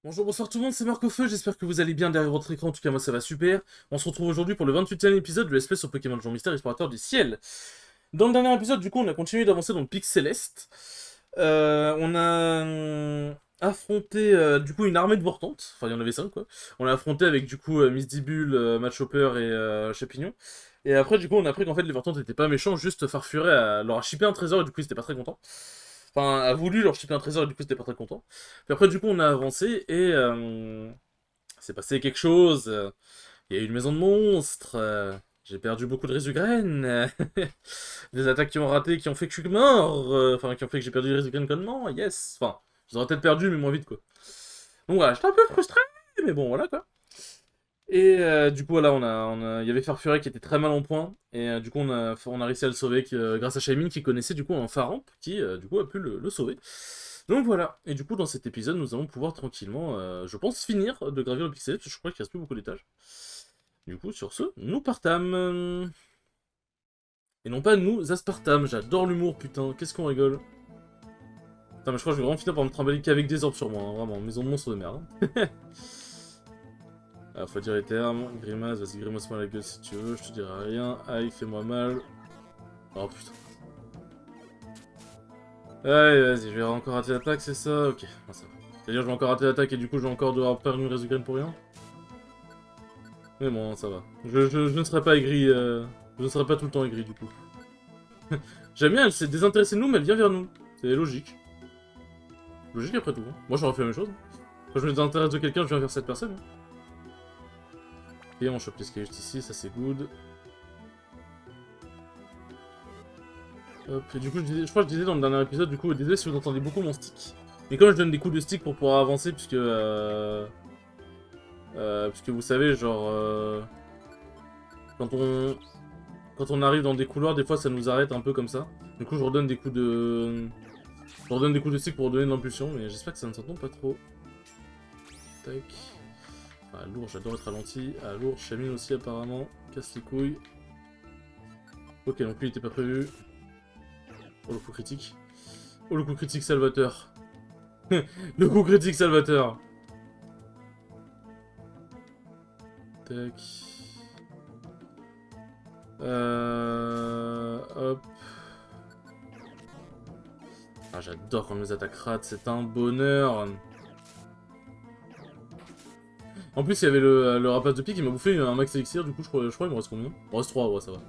Bonjour, bonsoir tout le monde, c'est Marc au Feu, j'espère que vous allez bien derrière votre écran, en tout cas moi ça va super. On se retrouve aujourd'hui pour le 28e épisode de l'espèce sur Pokémon Jour Mystère Explorateur du Ciel. Dans le dernier épisode, du coup, on a continué d'avancer dans le Pic Céleste. On a affronté, du coup, une armée de Vortantes, enfin il y en avait 5 quoi. On l'a affronté avec, du coup, Misdibule, Matchhopper et Chapignon. Et après, du coup, on a appris qu'en fait les Vortantes étaient pas méchants, juste Farfuret leur a shippé un trésor et du coup ils étaient pas très contents. Enfin, a voulu leur shipper un trésor et du coup c'était pas très content. Puis après du coup on a avancé et s'est passé quelque chose. Il y a eu une maison de monstres. J'ai perdu beaucoup de Rezugraine. Des attaques qui ont raté, qui ont fait que je suis mort. Enfin, qui ont fait que j'ai perdu les Rezugraine connement. Yes. Enfin, j'aurais peut-être perdu mais moins vite quoi. Donc voilà, j'étais un peu frustré, mais bon voilà quoi. Et du coup, voilà, il y avait Farfuret qui était très mal en point. Et du coup, on a réussi à le sauver grâce à Shaymin qui connaissait du coup un Faramp qui du coup a pu le sauver. Donc voilà. Et du coup, dans cet épisode, nous allons pouvoir tranquillement, je pense, finir de gravir le pixel, parce que je crois qu'il reste plus beaucoup d'étages. Du coup, sur ce, nous partâmes. Et non pas nous, aspartame. J'adore l'humour, putain. Qu'est-ce qu'on rigole. Putain, mais je crois que je vais vraiment finir par me trimballer qu'avec des orbes sur moi, hein, vraiment. Maison de monstre de merde. Alors, faut dire les termes. Grimace, vas-y, grimace-moi la gueule si tu veux, je te dirai rien. Aïe, fais-moi mal. Oh putain. Allez, vas-y, je vais encore rater l'attaque, c'est ça? Ok, ah, ça va. C'est-à-dire, je vais encore rater l'attaque et du coup, je vais encore devoir perdre une Rezugraine pour rien? Mais bon, ça va. Je ne serai pas aigri, je ne serai pas tout le temps aigri du coup. J'aime bien, elle s'est désintéressée de nous, mais elle vient vers nous. C'est logique. Logique après tout. Hein. Moi, j'aurais fait la même chose. Quand je me désintéresse de quelqu'un, je viens vers cette personne. Hein. Ok, on chope l'escalier juste ici, ça c'est good. Hop, et du coup, je crois que je disais dans le dernier épisode, du coup, désolé si vous entendez beaucoup mon stick. Mais comme je donne des coups de stick pour pouvoir avancer, puisque vous savez, genre, quand on, quand on arrive dans des couloirs, des fois ça nous arrête un peu comme ça. Du coup, je redonne des coups de, je redonne des coups de stick pour donner de l'impulsion, mais j'espère que ça ne s'entend pas trop. Tac. Ah, lourd, j'adore être ralenti. Ah, lourd, Chamine aussi apparemment. Casse les couilles. Ok, donc lui il était pas prévu. Oh, le coup critique. Oh, le coup critique salvateur. Le coup critique salvateur. Tac. Hop. Ah, j'adore quand mes attaques ratent, c'est un bonheur. En plus, il y avait le rapace de pique, il m'a bouffé un max élixir, du coup, je crois qu'il me reste combien? Il me reste 3, ouais, ça va.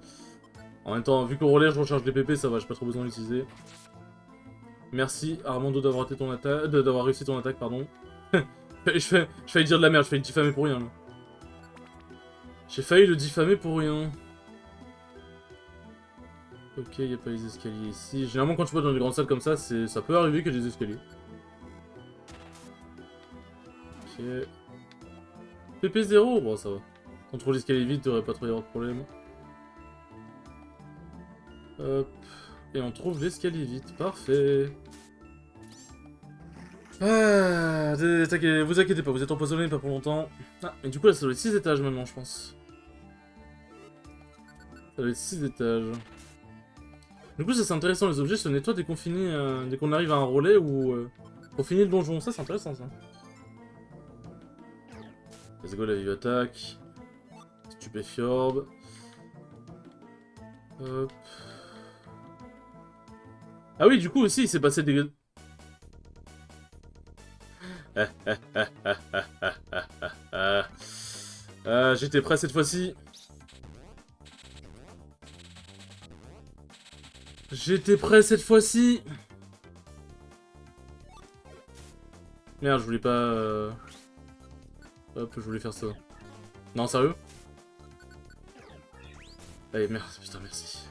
En même temps, vu qu'au relais, je recharge les PP, ça va, j'ai pas trop besoin d'utiliser. Merci, Armando, d'avoir raté ton attaque, d'avoir réussi ton attaque, pardon. je failli dire de la merde, je failli le diffamer pour rien, là. J'ai failli le diffamer pour rien. Ok, y a pas les escaliers ici. Généralement, quand tu vas dans des grandes salles comme ça, ça peut arriver qu'il y ait des escaliers. Ok. PP0, bon, ça va. Contrôle l'escalier vite, devrait pas trop y avoir de problème. Hop. Et on trouve l'escalier vite, parfait. Ah, vous inquiétez pas, vous êtes empoisonné pas pour longtemps. Ah, et du coup là ça doit être 6 étages maintenant je pense. Ça doit être 6 étages. Du coup ça c'est intéressant, les objets se nettoient dès qu'on finit, dès qu'on arrive à un relais ou qu'on finit le donjon, ça c'est intéressant ça. Let's go la vive attaque. Stupéfiorbe. Hop. Ah oui du coup aussi il s'est passé des... J'étais prêt cette fois-ci. J'étais prêt cette fois-ci. Merde, je voulais pas... Hop, je voulais faire ça. Non, sérieux? Allez, merde, putain, merci.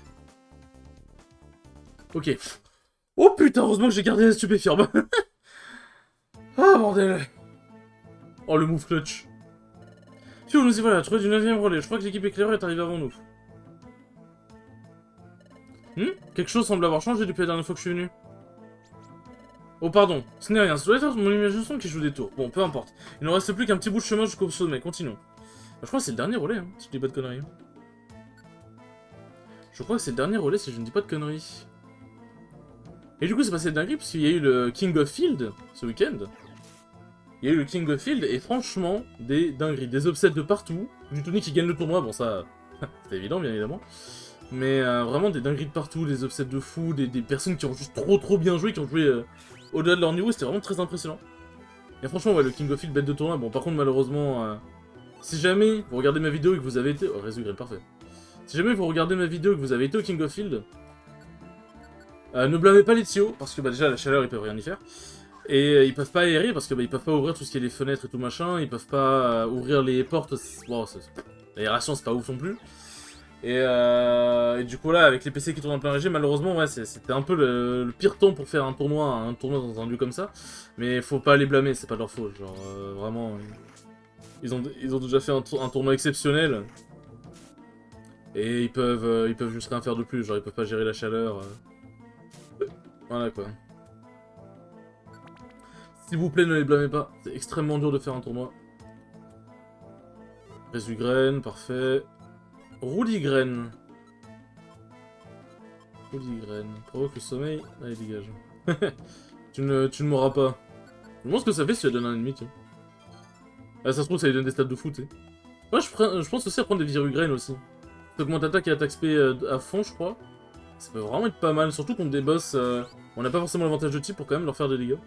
Ok. Oh putain, heureusement que j'ai gardé la stupéfiorbe. Ah, bordel. Oh, le move clutch. Phew, nous y voilà, trouvé du 9ème relais. Je crois que l'équipe éclaireur est arrivée avant nous. Quelque chose semble avoir changé depuis la dernière fois que je suis venu. Oh pardon, ce n'est rien, ça doit être mon imagination qui joue des tours. Bon, peu importe. Il ne reste plus qu'un petit bout de chemin jusqu'au sommet, continuons. Je crois que c'est le dernier relais, hein, si je dis pas de conneries. Je crois que c'est le dernier relais si je ne dis pas de conneries. Et du coup, c'est passé de dinguerie parce qu'il y a eu le King of Field ce week-end. il y a eu le King of Field, et franchement, des dingueries, des upsets de partout. Du Tony qui gagne le tournoi, bon ça, c'est évident bien évidemment. Mais vraiment des dingueries de partout, des upsets de fou, des personnes qui ont juste trop bien joué, qui ont joué au-delà de leur niveau, c'était vraiment très impressionnant. Et franchement, ouais, le King of Field, bête de tournoi, bon par contre malheureusement, si jamais vous regardez ma vidéo et que vous avez été... Oh, Rezugrel, parfait. Si jamais vous regardez ma vidéo et que vous avez été au King of Field, ne blâmez pas les Tio, parce que bah, déjà la chaleur ils peuvent rien y faire. Et ils peuvent pas aérer parce que bah, ils peuvent pas ouvrir tout ce qui est les fenêtres et tout machin, ils peuvent pas ouvrir les portes, bon, l'aération c'est pas ouf non plus. Et du coup là, avec les PC qui tournent en plein régime, malheureusement ouais, c'était un peu le pire temps pour faire un tournoi dans un lieu comme ça. Mais faut pas les blâmer, c'est pas de leur faute, genre vraiment... Ils ont déjà fait un tournoi exceptionnel. Et ils peuvent juste rien faire de plus, genre ils peuvent pas gérer la chaleur. Voilà quoi. S'il vous plaît, ne les blâmez pas. C'est extrêmement dur de faire un tournoi. Rezugrel, parfait. Rouligraine. Rouligraine. Provoque le sommeil. Allez, dégage. tu ne m'auras pas. Je pense que ça fait si tu donnes un ennemi, tiens. Ah, ça se trouve, ça lui donne des stats de foot, tu sais. Moi, je pense aussi à prendre des virugraines aussi. Ça augmente attaque et attaque SP à fond, je crois. Ça peut vraiment être pas mal, surtout contre des boss. On n'a pas forcément l'avantage de type pour quand même leur faire des dégâts.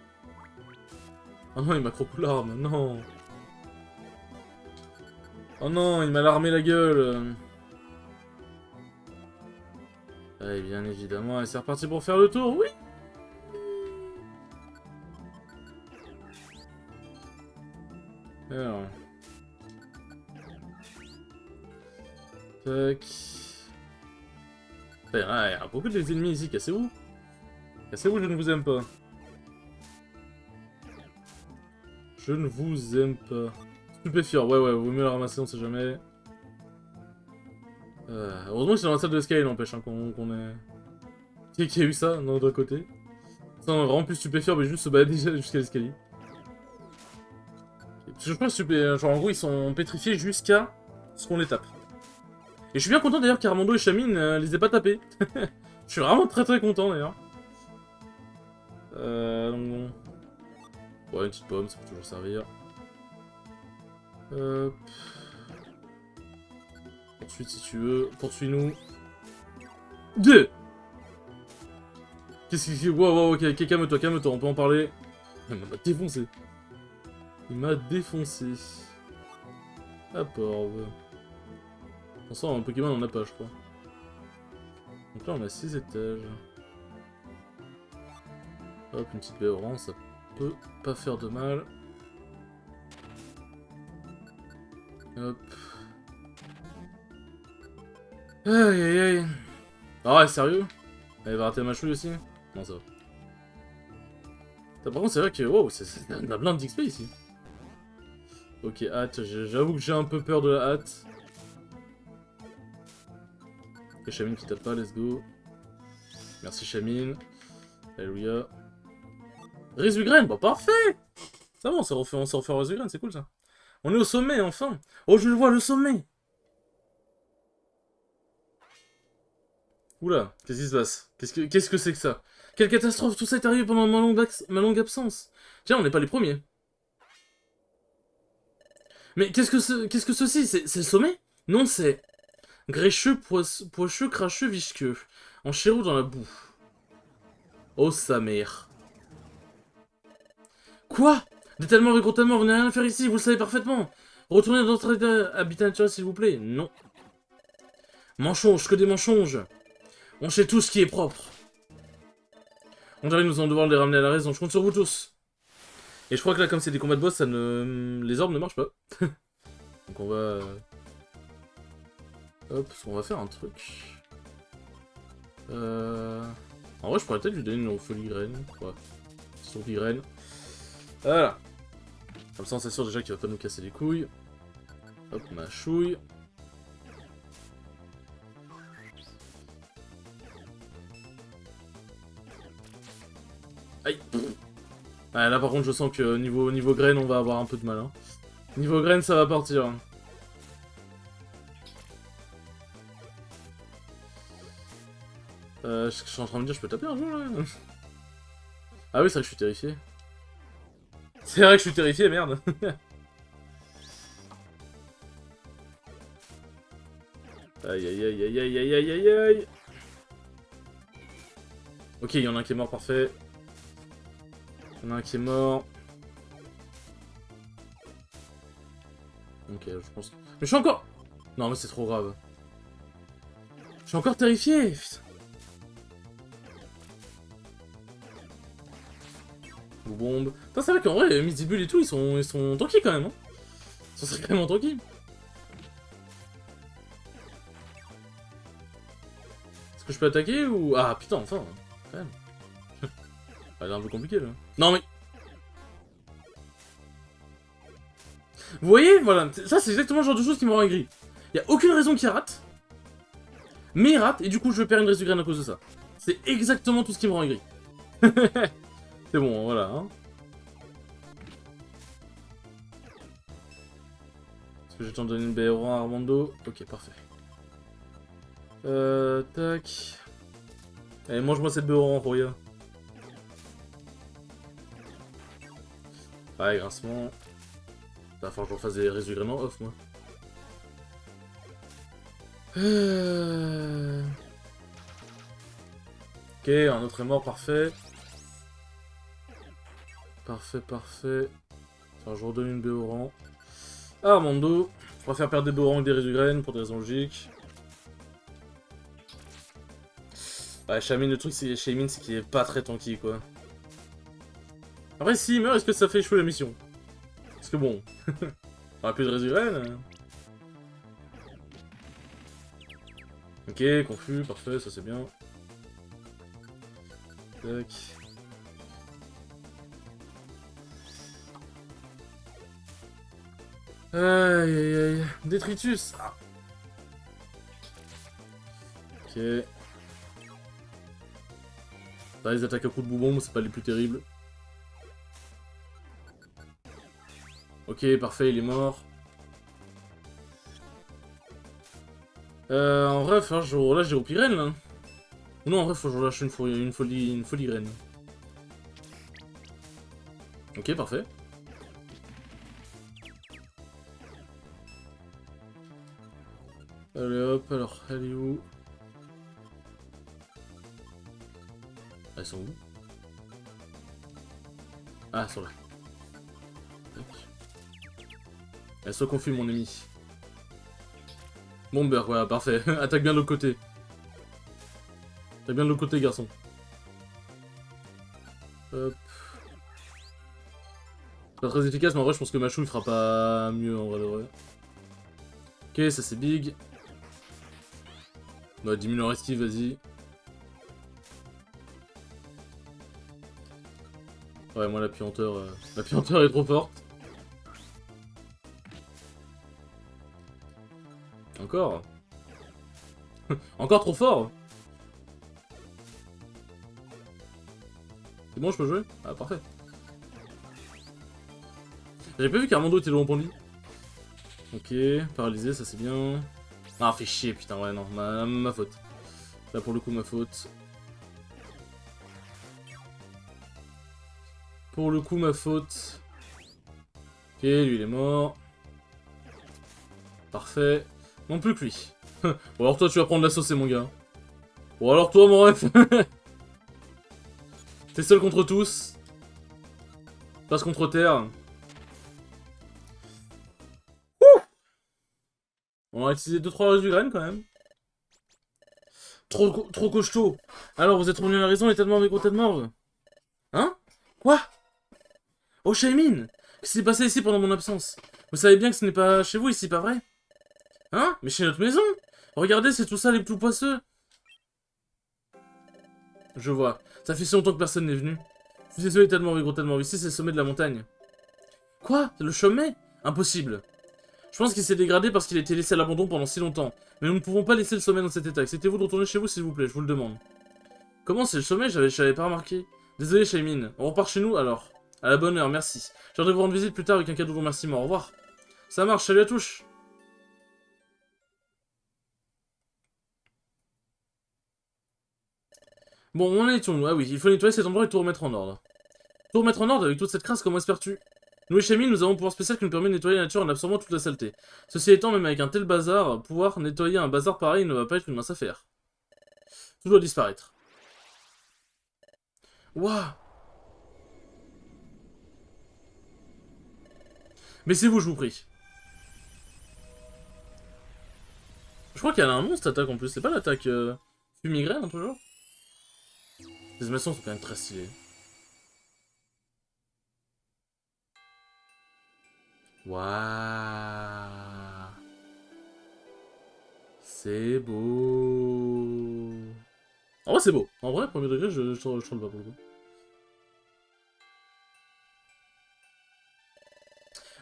Oh non, il m'a croqué l'arme, non. Oh non, il m'a larmé la gueule. Allez, bien évidemment, et c'est reparti pour faire le tour, oui. Alors. Tac. Il y a beaucoup d'ennemis ici, cassez-vous. Cassez-vous, je ne vous aime pas. Je ne vous aime pas. Stupéfiant, ouais, vaut mieux la ramasser, on sait jamais. Heureusement que c'est dans la salle de l'escalier, n'empêche, hein, qu'on est... Qui a eu ça, d'un autre côté. Ça, on est vraiment plus stupéfiant, mais juste se balader jusqu'à l'escalier. Je crois que genre, en gros, ils sont pétrifiés jusqu'à ce qu'on les tape. Et je suis bien content d'ailleurs qu'Armando et Chamine les aient pas tapés. Je suis vraiment très content d'ailleurs. Donc bon. Ouais, une petite pomme, ça peut toujours servir. Poursuite si tu veux. Poursuis-nous. Deux. Qu'est-ce qu'il... Wow, ok, calme-toi, on peut en parler. Il m'a défoncé. Il m'a défoncé. Ah, pauvre. On sent un Pokémon, on en a pas, je crois. Donc là, on a 6 étages. Hop, une petite baie orange, ça peut pas faire de mal. Hop. Aïe. Ah ouais, sérieux? Elle va rater ma chouille aussi? Non, ça va. Par contre, c'est vrai que... Wow, on a plein d'XP ici. Ok, hâte. J'avoue que j'ai un peu peur de la hâte. Ok, Chamine qui tape pas, let's go. Merci Chamine. Alléluia. Rezugrel, bah parfait! Ça va, on s'est refait Rezugrel, c'est cool ça. On est au sommet, enfin! Oh, je le vois, le sommet! Oula, qu'est-ce qui se passe? Qu'est-ce que c'est que ça? Quelle catastrophe! Tout ça est arrivé pendant ma longue absence! Tiens, on n'est pas les premiers. Mais qu'est-ce que ceci? C'est le sommet? Non, c'est... Grécheux, poisseux, cracheux, visqueux. En chérou dans la boue. Oh, sa mère. Quoi? Détalement avec rotalement, vous n'avez rien à faire ici, vous le savez parfaitement. Retournez dans votre habitat naturel, s'il vous plaît. Non. Mensonge, que des mensonges. On sait tout ce qui est propre. On dirait que nous allons devoir les ramener à la raison, je compte sur vous tous. Et je crois que là, comme c'est des combats de boss, ça ne... les orbes ne marchent pas. Donc on va... Hop, on va faire un truc. En vrai, je pourrais peut-être lui donner une folie graine. Ouais. Folie graine. Voilà. Comme ça, on s'assure déjà qu'il va pas nous casser les couilles. Hop, ma chouille. Aïe. Ah, là, par contre, je sens que niveau graine, on va avoir un peu de mal. Hein. Niveau graine, ça va partir. Je suis en train de me dire, je peux taper un jour, là. Ah oui, c'est vrai que je suis terrifié. C'est vrai que je suis terrifié, merde. Aïe aïe aïe aïe aïe aïe aïe aïe aïe. Ok, il y en a un qui est mort, parfait. Il y en a un qui est mort. Ok, je pense... Mais je suis encore... Non, mais c'est trop grave. Je suis encore terrifié, putain. Bombe. Putain, c'est vrai qu'en vrai, Midibul et tout, ils sont tranquilles quand même, hein. Ils sont sacrément tranquilles. Est-ce que je peux attaquer ou... Ah, putain, enfin, quand même. Ça a l'air un peu compliqué, là. Non, mais... Vous voyez, voilà, ça c'est exactement le genre de choses qui me rend aigri. Y a aucune raison qu'il rate, mais il rate, et du coup je perds une résurgène à cause de ça. C'est exactement tout ce qui me rend aigri. C'est bon, voilà, hein. Est-ce que j'ai le temps de donner une BR à Armando? Ok, parfait. Tac. Allez, mange-moi cette BR en Roya. Ouais, grassement. Va falloir que je refasse des résurgènes en off, moi. Ok, un autre est mort, parfait. Parfait, parfait. Enfin, je redonne une Béoran. Ah, Armando. Je préfère perdre des Béorans que des Résugraines pour des raisons logiques. Ouais, Shamin, le truc c'est Shamin, c'est qu'il est pas très tanky, quoi. Après, s'il meurt, est-ce que ça fait échouer la mission? Parce que bon... On aura plus de Résugraines. Ok, confus, parfait, ça c'est bien. Tac. Aïe aïe aïe. Détritus. Ah. Ok. Là, les attaques à coups de boubon, c'est pas les plus terribles. Ok, parfait, il est mort. En vrai, enfin, je relâche des Opirènes, là. Non, en vrai, faut que je relâche une folie reine. Ok, parfait. Allez hop, alors, elle est où? Elles sont où? Ah, elles sont là. Elles sont confuses, mon ami. Bomber, voilà, parfait. Attaque bien de l'autre côté. Attaque bien de l'autre côté, garçon. Hop. Pas très efficace, mais en vrai, je pense que Machou il fera pas mieux en vrai de vrai. Ok, ça c'est big. Bah, diminue en esquive, vas-y. Ouais, moi la puanteur est trop forte. Encore. Encore trop fort. C'est bon, je peux jouer? Ah, parfait. J'avais pas vu qu'Armando était loin pour lui. Ok, paralysé, ça c'est bien. Ah, fait chier, putain, ouais, non, ma faute. Là, pour le coup, ma faute. Pour le coup, ma faute. Ok, lui, il est mort. Parfait. Non plus que lui. Bon, alors toi, tu vas prendre la sauce, mon gars. Bon, alors toi, mon ref. T'es seul contre tous. Passe contre terre. Ouh, on a utilisé 2-3 résus-graines, quand même. Trop costaud. Alors, vous êtes revenu à la raison, les têtes morts, les gros têtes morts. Hein? Quoi? Oh, Shaimin! Qu'est-ce qui s'est passé ici pendant mon absence? Vous savez bien que ce n'est pas chez vous ici, pas vrai? Hein? Mais chez notre maison! Regardez, c'est tout ça, les tout poisseux! Je vois. Ça fait si longtemps que personne n'est venu. Je suis désolé tellement, gros tellement. Ici, c'est le sommet de la montagne. Quoi? Le sommet? Impossible. Je pense qu'il s'est dégradé parce qu'il a été laissé à l'abandon pendant si longtemps. Mais nous ne pouvons pas laisser le sommet dans cet état. Acceptez-vous de retourner chez vous, s'il vous plaît, je vous le demande. Comment c'est le sommet? J'avais pas remarqué. Désolé, Shaimin. On repart chez nous, alors. À la bonne heure, merci. Je viendrai vous rendre visite plus tard avec un cadeau de remerciement. Au revoir. Ça marche, salut à tous. Bon, on est où? Ah oui, il faut nettoyer cet endroit et tout remettre en ordre. Tout remettre en ordre avec toute cette crasse, comment espères-tu? Nous les Shamines, nous avons un pouvoir spécial qui nous permet de nettoyer la nature en absorbant toute la saleté. Ceci étant, même avec un tel bazar, pouvoir nettoyer un bazar pareil ne va pas être une mince affaire. Tout doit disparaître. Waouh! Baissez-vous, je vous prie. Je crois qu'elle a un nom, cette attaque, en plus. C'est pas l'attaque fumigraine, un peu genre? Les animations sont quand même très stylées. Waouh! C'est beau. En vrai, c'est beau. En vrai, premier degré, je trouve pas pour le coup.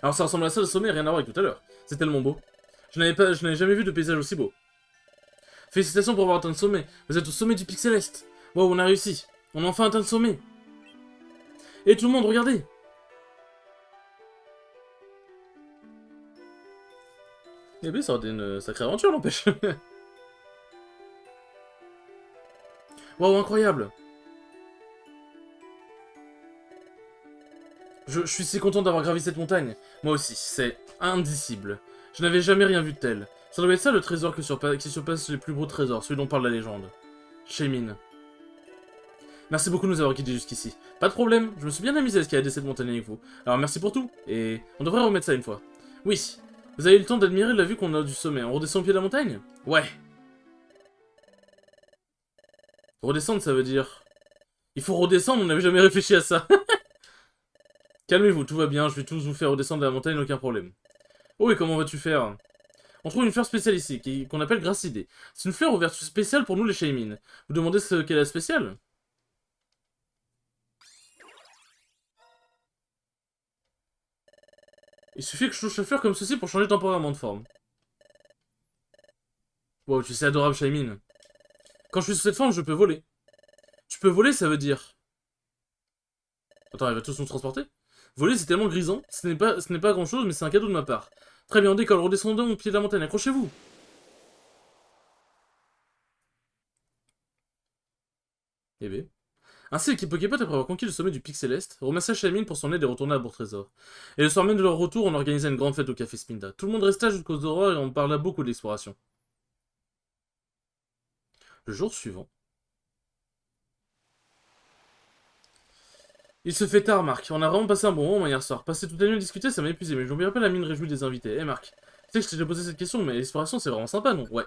Alors, ça ressemble à ça, le sommet, rien à voir avec tout à l'heure. C'est tellement beau. Je n'avais jamais vu de paysage aussi beau. Félicitations pour avoir atteint le sommet. Vous êtes au sommet du Pic Céleste. Wow, on a réussi. On a enfin atteint le sommet. Et tout le monde, regardez. Eh bien, ça aurait été une sacrée aventure, n'empêche. Waouh, incroyable. Je suis si content d'avoir gravi cette montagne. Moi aussi, c'est indicible. Je n'avais jamais rien vu de tel. Ça doit être ça le trésor qui surpasse les plus beaux trésors, celui dont parle la légende. Shemin. Merci beaucoup de nous avoir guidés jusqu'ici. Pas de problème, je me suis bien amusé à escalader cette montagne avec vous. Alors merci pour tout, et on devrait remettre ça une fois. Oui, vous avez eu le temps d'admirer la vue qu'on a du sommet. On redescend au pied de la montagne? Ouais. Redescendre, ça veut dire... Il faut redescendre, on n'avait jamais réfléchi à ça. Calmez-vous, tout va bien, je vais tous vous faire redescendre de la montagne, aucun problème. Oh, et comment vas-tu faire? On trouve une fleur spéciale ici, qu'on appelle Grassidée. C'est une fleur aux vertus spéciales pour nous les Shaymin. Vous demandez ce qu'elle a de spécial? Il suffit que je touche la fleur comme ceci pour changer temporairement de forme. Wow, tu sais adorable Shaymin. Quand je suis sous cette forme, je peux voler. Tu peux voler, ça veut dire... Attends, il va tous nous transporter? Voler, c'est tellement grisant. Ce n'est pas grand-chose, mais c'est un cadeau de ma part. Très bien, on décolle, redescendons au pied de la montagne, accrochez-vous. Eh bien. Ainsi, l'équipe Poképot, après avoir conquis le sommet du Pic Céleste, remercia Shaymin pour son aide et retourna à Bourg Trésor. Et le soir même de leur retour, on organisa une grande fête au Café Spinda. Tout le monde resta jusqu'aux aurores et on parla beaucoup de l'exploration. Le jour suivant... Il se fait tard, Marc. On a vraiment passé un bon moment hier soir. Passer toute la nuit à discuter, ça m'a épuisé, mais je n'oublierai pas la mine réjouie des invités. Eh, Marc, tu sais que je t'ai déjà posé cette question, mais l'exploration, c'est vraiment sympa, non? Ouais.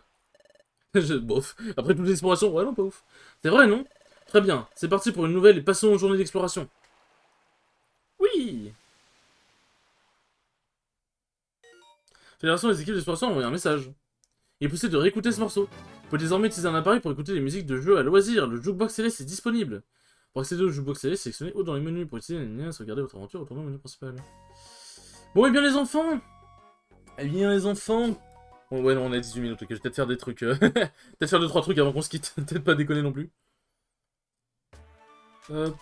Bof. Après toute l'exploration, ouais, non, pas ouf. C'est vrai, non? Très bien. C'est parti pour une nouvelle et passionnante journée d'exploration. Oui! Fédération des équipes d'exploration a envoyé un message. Il est possible de réécouter ce morceau. Vous pouvez désormais utiliser un appareil pour écouter les musiques de jeux à loisir. Le Jukebox Céleste est disponible. Pour accéder au Jukebox Céleste, sélectionnez haut dans les menus. Pour utiliser les liens, sauvegardez votre aventure, retournez au menu principal. Bon, et bien les enfants! Eh bien les enfants! Bon, ouais, non, on a 18 minutes, ok, je vais peut-être faire des trucs... peut-être faire 2-3 trucs avant qu'on se quitte. Peut-être pas déconner non plus. Hop...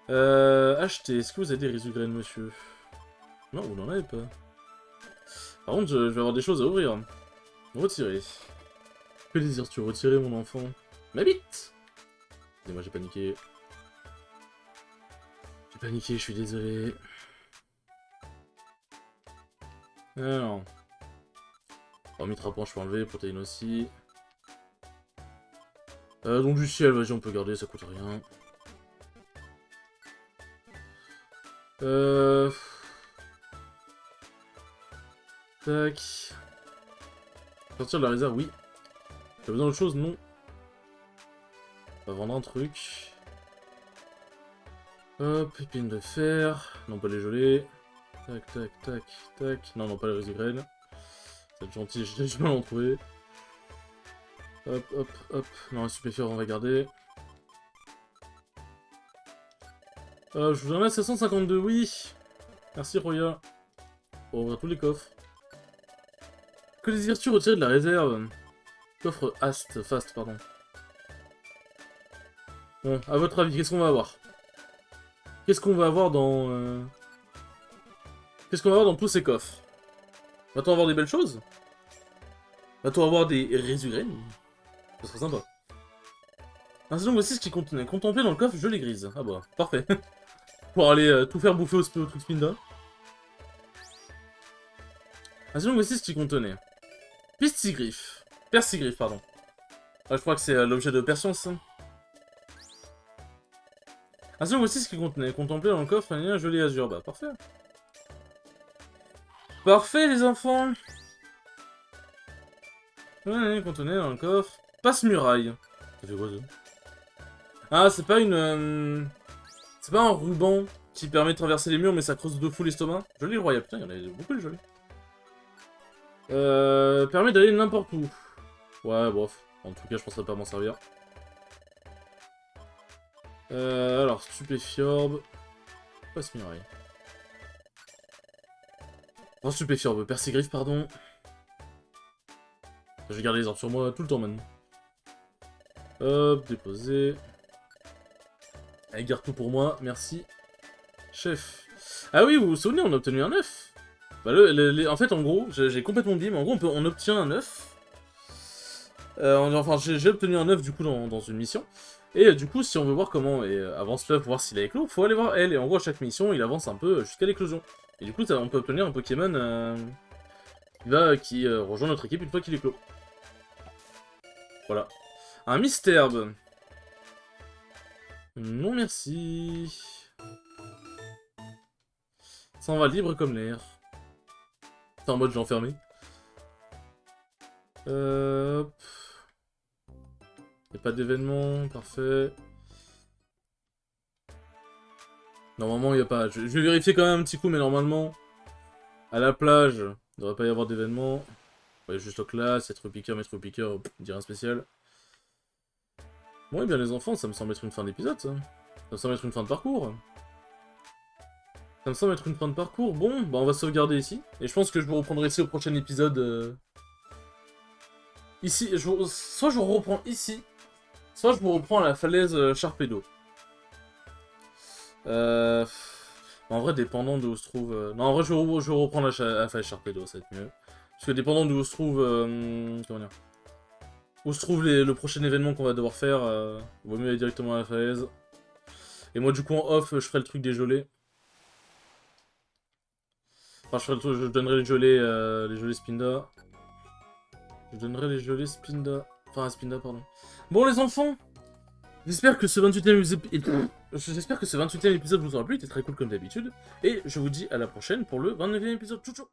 Acheter. Est-ce que vous avez des résumés, monsieur? Non, vous n'en avez pas. Par contre, je vais avoir des choses à ouvrir. Retirer. Que désires-tu retirer, mon enfant? Ma bite! Excusez-moi, j'ai paniqué. J'ai paniqué, je suis désolé. Alors... Mitrapant, je peux enlever, protéines aussi. Donc du ciel, vas-y, on peut garder, ça coûte rien. Tac. Sortir de la réserve, oui. T'as besoin d'autre chose? Non. On va vendre un truc. Hop, épines de fer. Non, pas les gelées. Tac, tac, tac, tac. Non, non, pas les résumés. C'est gentil, j'ai du mal à en trouver. Hop, hop, hop. Non, les stupéfiants, on va garder. Je vous en ai 752, oui. Merci, Roya. Pour ouvrir tous les coffres. Que désires-tu retirer de la réserve? Coffre fast, pardon. Bon, à votre avis, qu'est-ce qu'on va avoir? Qu'est-ce qu'on va avoir dans... Qu'est-ce qu'on va avoir dans tous ces coffres? Va-t-on avoir des belles choses? Va-t-on avoir des résumés? Ça serait sympa. Ainsi donc, voici ce qui contenait. Contempler dans le coffre, je les grise. Ah bah, parfait. pour aller tout faire bouffer au truc Spinda. Ah, sinon, voici ce qui contenait. Pistigriff. Persigriff, pardon. Ah, je crois que c'est l'objet de patience. Ah, sinon, voici ce qui contenait. Contempler dans le coffre un joli azur. Bah, parfait. Parfait, les enfants. Ouais, contenait dans le coffre. Passe-muraille. Ça fait quoi, ça? Ah, c'est pas une... C'est pas un ruban qui permet de traverser les murs, mais ça creuse de fou l'estomac. Joli royal. Putain, il y en a beaucoup de jolis. Permet d'aller n'importe où. Ouais, bof. En tout cas, je penserais pas m'en servir. Alors, stupéfiorbe. Passe-muraille. Oh, stupéfiorbe. Persigriffe, pardon. Je vais garder les ordres sur moi tout le temps maintenant. Hop, déposer. Allez, garde tout pour moi, merci. Chef. Ah oui, vous vous souvenez, on a obtenu un œuf. Bah, en fait, en gros, j'ai complètement oublié, mais en gros, on obtient un œuf. Enfin, j'ai obtenu un œuf, du coup, dans une mission. Et du coup, si on veut voir comment avance l'œuf, voir s'il a éclos, faut aller voir elle. Et en gros, à chaque mission, il avance un peu jusqu'à l'éclosion. Et du coup, on peut obtenir un Pokémon qui rejoint notre équipe une fois qu'il est clos. Voilà. Un Mystherbe. Non, merci. Ça en va libre comme l'air. C'est en mode j'ai enfermé. Hop. Y'a pas d'événement, parfait. Normalement, il a pas. Je vais vérifier quand même un petit coup, mais normalement, à la plage, il ne devrait pas y avoir d'événement. Ouais, juste au classe, être piqueur, maître piqueur, dire un spécial. Bon, et bien les enfants, ça me semble être une fin d'épisode, ça. Ça me semble être une fin de parcours. Ça me semble être une fin de parcours. Bon, bah on va sauvegarder ici. Et je pense que je vous reprendrai ici au prochain épisode. Ici, soit je vous reprends ici, soit je vous reprends à la falaise Sharpedo. En vrai, dépendant d'où se trouve... Non, en vrai, je vais reprendre la falaise Sharpedo, ça va être mieux. Parce que dépendant d'où se trouve... Comment dire... Où se trouve le prochain événement qu'on va devoir faire, il vaut mieux aller directement à la falaise. Et moi, du coup, en off, je ferai le truc des gelées. Enfin, je donnerai les gelées Spinda. Je donnerai les gelées Spinda. Enfin, Spinda, pardon. Bon, les enfants, j'espère que ce 28ème épisode vous aura plu, il était très cool comme d'habitude. Et je vous dis à la prochaine pour le 29ème épisode. Tchou tchou.